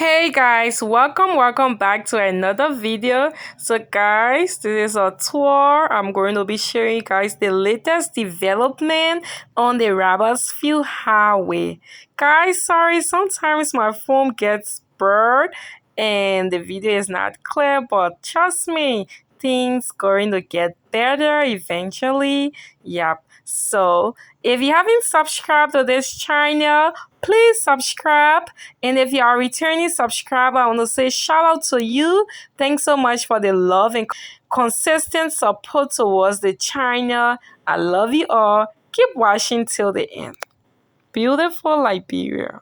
Hey guys, welcome back to another video. So guys, this is a tour. I'm going to be sharing you guys the latest development on the Rapperswil Highway. Guys, sorry, sometimes my phone gets blurred and the video is not clear, but trust me, things going to get better eventually. Yep. So if you haven't subscribed to this channel, please subscribe. And if you are a returning subscriber, I want to say shout out to you. Thanks so much for the love and consistent support towards the channel. I love you all. Keep watching till the end. Beautiful Liberia.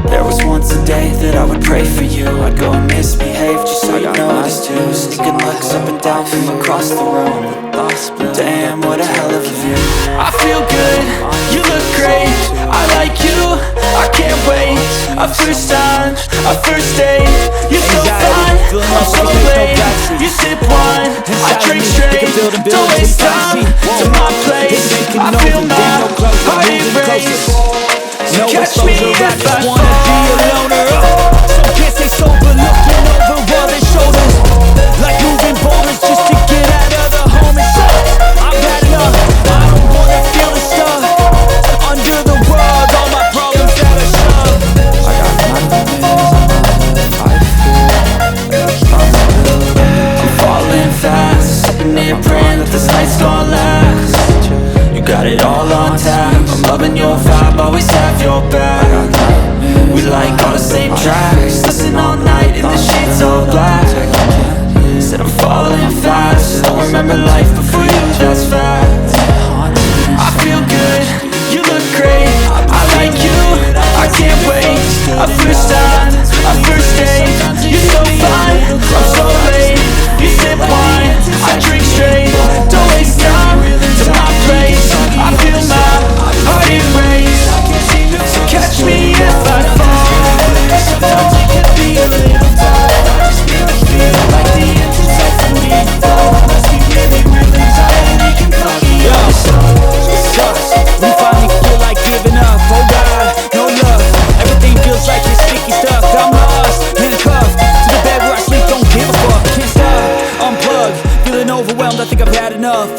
There was once a day that I would pray for you. I'd go and misbehave just so you noticed too. Sneaking looks up and down from across the room. Damn, what a hell of a view. I feel good, you look great, I like you, I can't wait. A first time, a first date. You're so fine, I'm so late. You sip wine, I drink straight. Don't waste time to my place. I feel my heart erase. So catch me if I fall. So can't stay sober, looking over all their shoulders, like moving boulders just to get out of the home. And I've had enough, I don't wanna feel the stuff under the rug, all my problems that I shove. I got nightmares, I'm falling fast, sitting here praying that this night's gonna last. You got it all on tap, I'm loving your vibe, always have your back. We like all the same tracks, listen all night in the sheets all black. Said I'm falling fast, don't remember life before you, that's fact. I feel good, you look great, I like you, I can't wait. A first time, a first date. You're so fine, I'm so late. You sip wine, I drink straight. Don't waste time to my place. I feel my heart erase. So catch me if I fall. Sometimes it can be a little tough. I just need to feel like the end's inside for me. Must be really real anxiety can fuck me up. It sucks, we finally feel like giving up. Oh God, no love. Everything feels like it's sticky stuff. I'm lost, handcuffed to the bed where I sleep. Don't give a fuck, can't stop. Unplugged, feeling overwhelmed. I think I've had enough.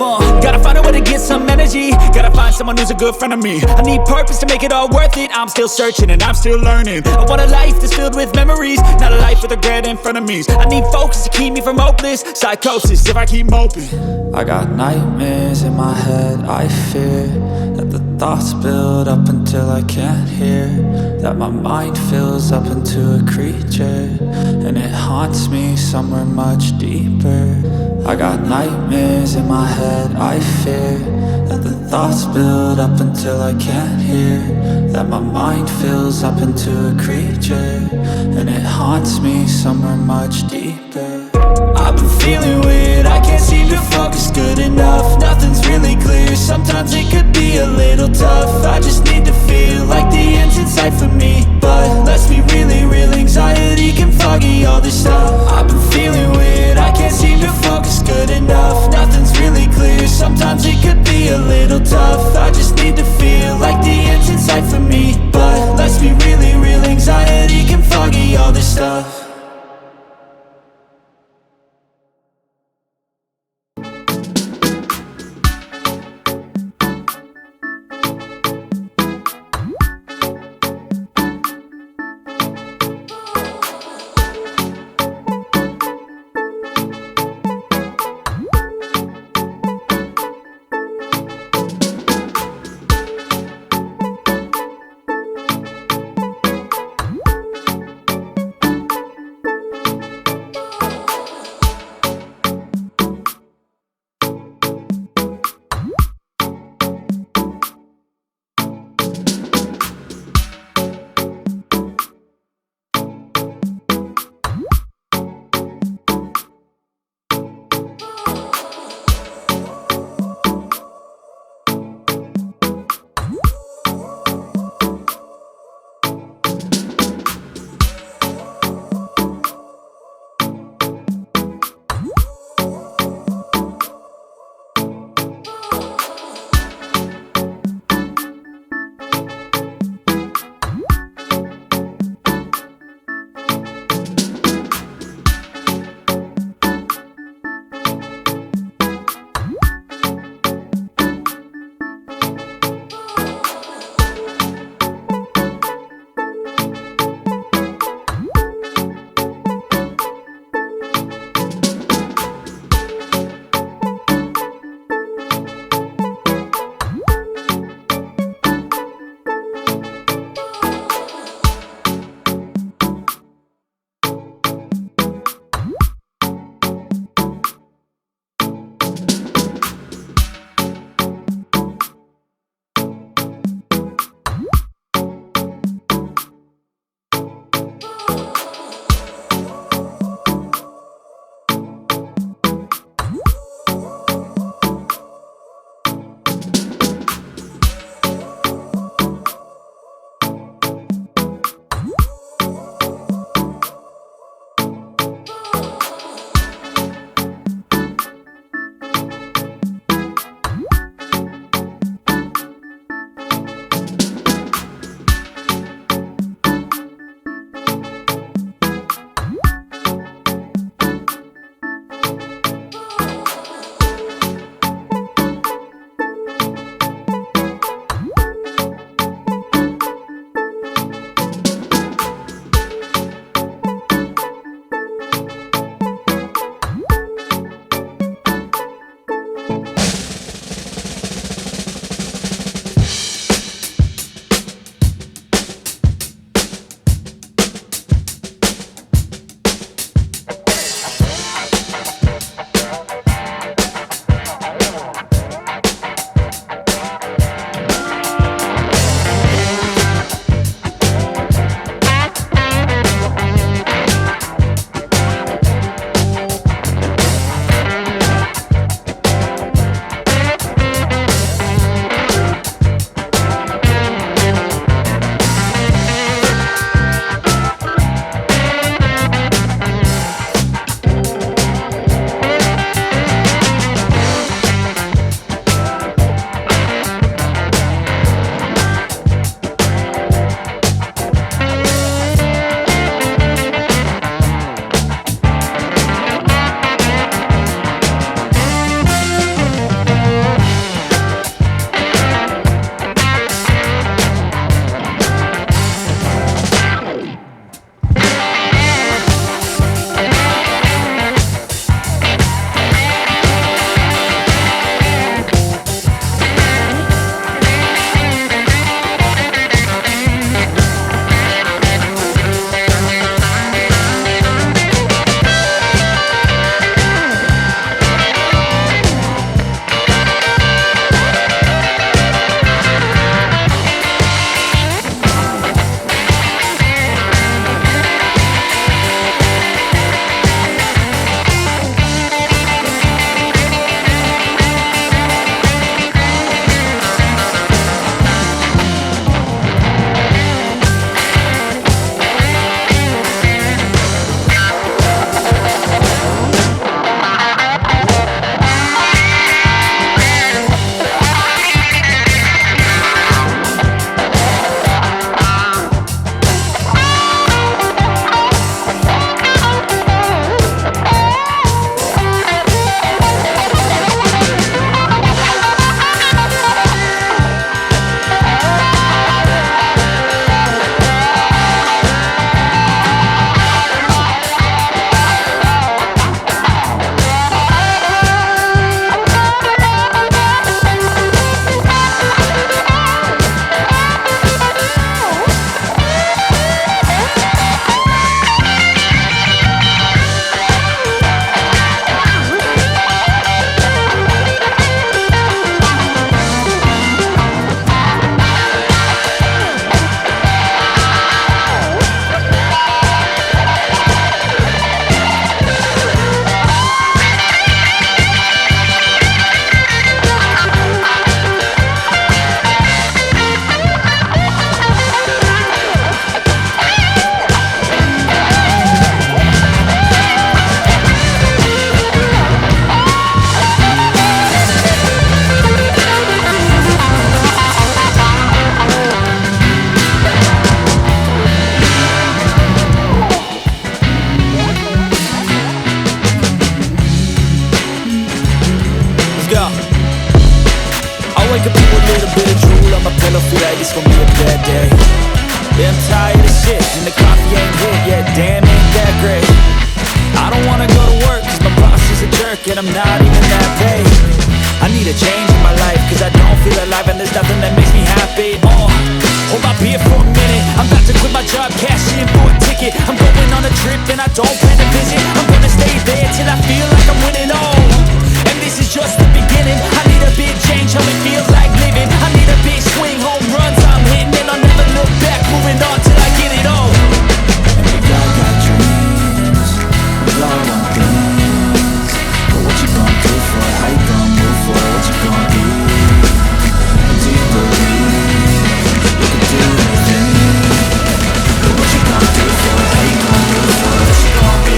Gotta find a way to get some energy. Gotta find someone who's a good friend of me. I need purpose to make it all worth it. I'm still searching and I'm still learning. I want a life that's filled with memories, not a life with regret in front of me. I need focus to keep me from hopeless psychosis if I keep moping. I got nightmares in my head. I fear that the thoughts build up until I can't hear. That my mind fills up into a creature, and it haunts me somewhere much deeper. I got nightmares in my head. I fear that the thoughts build up until I can't hear. That my mind fills up into a creature, and it haunts me somewhere much deeper. I've been feeling weird, I can't seem to focus good enough. Nothing's really clear, sometimes it could be a little tough. I just need to feel like the end's in sight for me. But let's be really real, anxiety can foggy all this stuff. I've been feeling weird, I can't seem to focus good enough. Nothing's really clear, sometimes it could be a little tough. I just need to feel like the end's in sight for me. But let's be really real, anxiety can foggy all this stuff. go. I wake up to a little bit of drool on my pillow, feel like it's gonna be a bad day. Yeah, I'm tired of shit, and the coffee ain't hit yet, damn, ain't that great. I don't wanna go to work, cause my boss is a jerk, and I'm not even that paid. I need a change in my life, cause I don't feel alive, and there's nothing that makes me happy. Hold my beer for a minute, I'm about to quit my job, cash in for a ticket. I'm going on a trip, and I don't plan to visit. I'm gonna stay there till I feel like I'm winning all. And this is just the beginning. I need a big change, how it feels like living. I need a big swing, home runs I'm hitting, and I'll never look back, moving on till I get it all. And we all got dreams, we all want things. But what you gonna do for it? How you gonna move for it? What you gonna be? And do you believe you can do anything? But what you gonna do for it? How you gonna move for it? What you gonna be?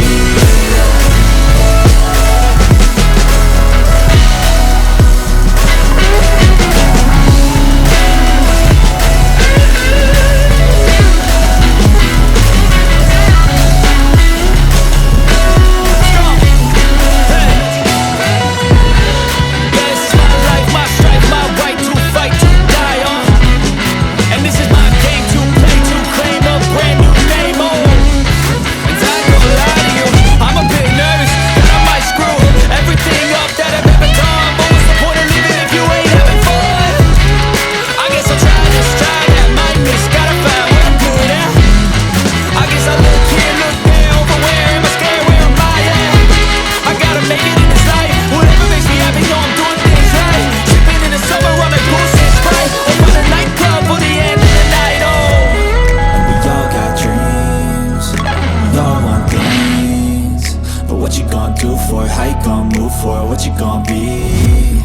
How you gonna move for it? What you gonna be?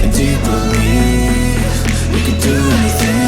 And do you believe you can do anything?